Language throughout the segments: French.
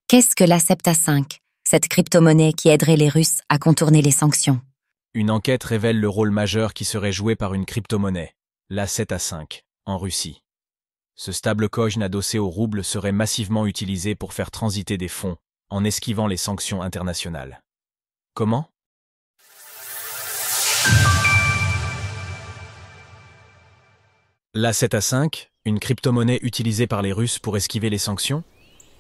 Qu'est-ce que la Septa-5, cette crypto-monnaie qui aiderait les Russes à contourner les sanctions? Une enquête révèle le rôle majeur qui serait joué par une crypto-monnaie, la Septa-5, en Russie. Ce stablecoin adossé au rouble serait massivement utilisé pour faire transiter des fonds, en esquivant les sanctions internationales. Comment? La Septa-5, une crypto-monnaie utilisée par les Russes pour esquiver les sanctions?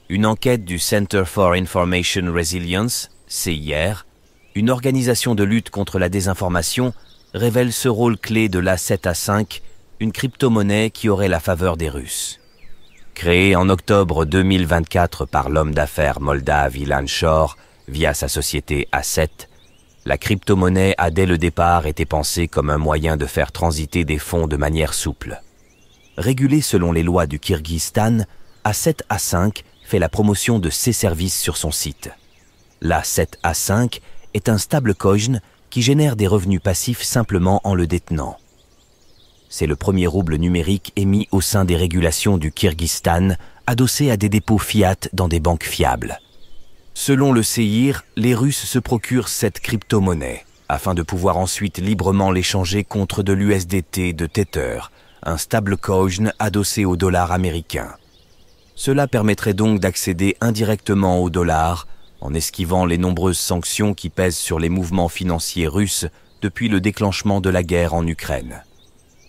Une enquête du Center for Information Resilience, CIR, une organisation de lutte contre la désinformation, révèle ce rôle clé de la Septa-5, une crypto-monnaie qui aurait la faveur des Russes. Créée en octobre 2024 par l'homme d'affaires moldave Ilan Shor via sa société Asset, la crypto-monnaie a dès le départ été pensée comme un moyen de faire transiter des fonds de manière souple. Régulée selon les lois du Kyrgyzstan, A7A5 fait la promotion de ses services sur son site. L'A7A5 est un stablecoin qui génère des revenus passifs simplement en le détenant. C'est le premier rouble numérique émis au sein des régulations du Kyrgyzstan, adossé à des dépôts fiat dans des banques fiables. Selon le CIR, les Russes se procurent cette crypto-monnaie afin de pouvoir ensuite librement l'échanger contre de l'USDT de Tether, un stablecoin adossé au dollar américain. Cela permettrait donc d'accéder indirectement au dollar en esquivant les nombreuses sanctions qui pèsent sur les mouvements financiers russes depuis le déclenchement de la guerre en Ukraine.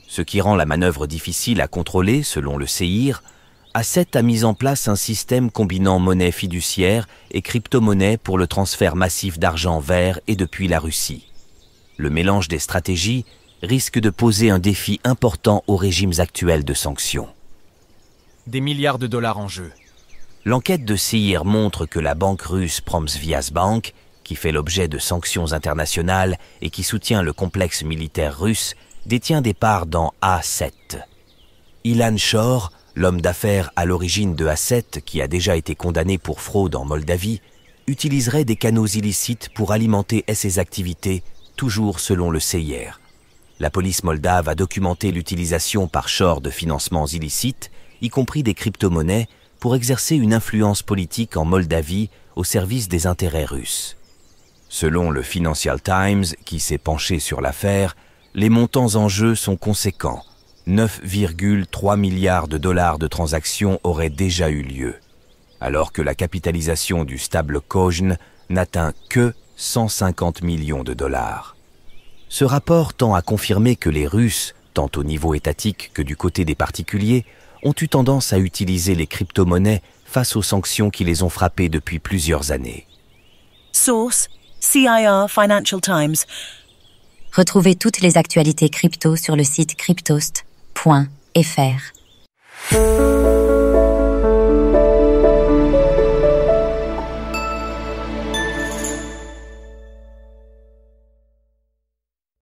Ce qui rend la manœuvre difficile à contrôler, selon le CIR, Asset a mis en place un système combinant monnaie fiduciaire et crypto-monnaie pour le transfert massif d'argent vers et depuis la Russie. Le mélange des stratégies risque de poser un défi important aux régimes actuels de sanctions. Des milliards de dollars en jeu. L'enquête de CIR montre que la banque russe Promsvyazbank, qui fait l'objet de sanctions internationales et qui soutient le complexe militaire russe, détient des parts dans A7. Ilan Shor, l'homme d'affaires à l'origine de A7 qui a déjà été condamné pour fraude en Moldavie, utiliserait des canaux illicites pour alimenter ses activités, toujours selon le CIR. La police moldave a documenté l'utilisation par Shor de financements illicites, y compris des crypto-monnaies, pour exercer une influence politique en Moldavie au service des intérêts russes. Selon le Financial Times, qui s'est penché sur l'affaire, les montants en jeu sont conséquents. 9,3 milliards de dollars de transactions auraient déjà eu lieu, alors que la capitalisation du stablecoin n'atteint que 150 millions de dollars. Ce rapport tend à confirmer que les Russes, tant au niveau étatique que du côté des particuliers, ont eu tendance à utiliser les crypto-monnaies face aux sanctions qui les ont frappés depuis plusieurs années. Source: CIR Financial Times. Retrouvez toutes les actualités crypto sur le site cryptost.fr.